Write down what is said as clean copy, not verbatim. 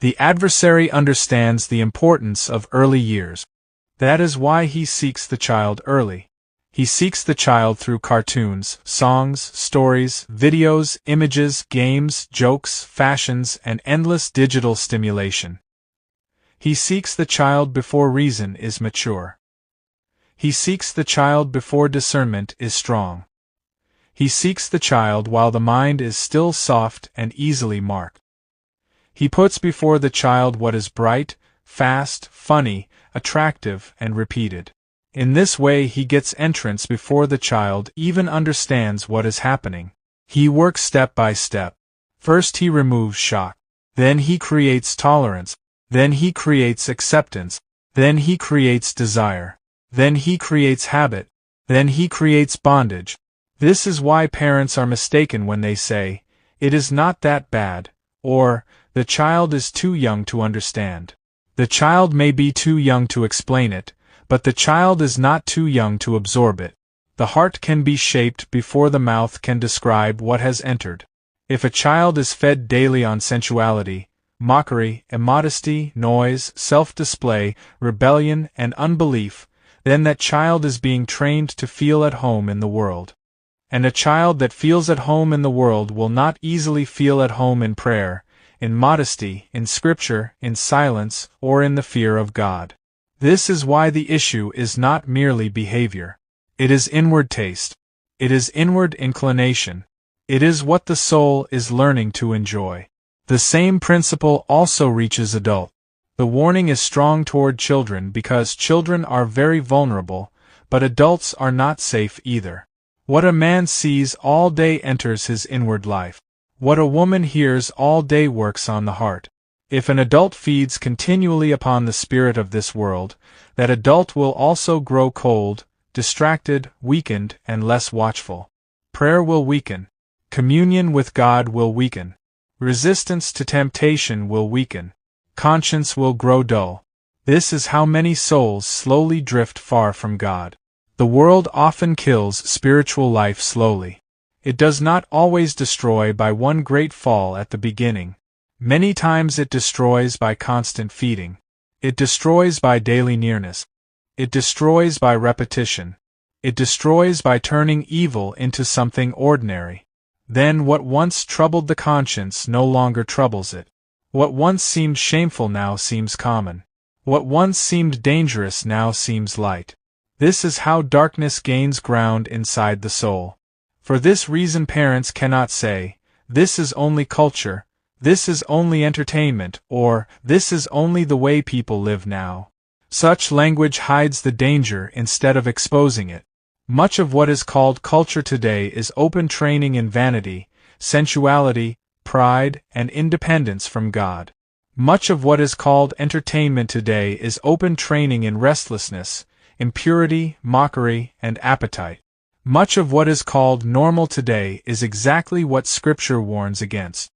The adversary understands the importance of early years. That is why he seeks the child early. He seeks the child through cartoons, songs, stories, videos, images, games, jokes, fashions, and endless digital stimulation. He seeks the child before reason is mature. He seeks the child before discernment is strong. He seeks the child while the mind is still soft and easily marked. He puts before the child what is bright, fast, funny, attractive, and repeated. In this way he gets entrance before the child even understands what is happening. He works step by step. First he removes shock. Then he creates tolerance. Then he creates acceptance. Then he creates desire. Then he creates habit. Then he creates bondage. This is why parents are mistaken when they say, "It is not that bad," or, "The child is too young to understand." The child may be too young to explain it, but the child is not too young to absorb it. The heart can be shaped before the mouth can describe what has entered. If a child is fed daily on sensuality, mockery, immodesty, noise, self-display, rebellion, and unbelief, then that child is being trained to feel at home in the world. And a child that feels at home in the world will not easily feel at home in prayer, in modesty, in scripture, in silence, or in the fear of God. This is why the issue is not merely behavior. It is inward taste. It is inward inclination. It is what the soul is learning to enjoy. The same principle also reaches adult. The warning is strong toward children because children are very vulnerable, but adults are not safe either. What a man sees all day enters his inward life. What a woman hears all day works on the heart. If an adult feeds continually upon the spirit of this world, that adult will also grow cold, distracted, weakened, and less watchful. Prayer will weaken. Communion with God will weaken. Resistance to temptation will weaken. Conscience will grow dull. This is how many souls slowly drift far from God. The world often kills spiritual life slowly. It does not always destroy by one great fall at the beginning. Many times it destroys by constant feeding. It destroys by daily nearness. It destroys by repetition. It destroys by turning evil into something ordinary. Then what once troubled the conscience no longer troubles it. What once seemed shameful now seems common. What once seemed dangerous now seems light. This is how darkness gains ground inside the soul. For this reason parents cannot say, "This is only culture," "This is only entertainment," or "This is only the way people live now." Such language hides the danger instead of exposing it. Much of what is called culture today is open training in vanity, sensuality, pride, and independence from God. Much of what is called entertainment today is open training in restlessness, impurity, mockery, and appetite. Much of what is called normal today is exactly what Scripture warns against.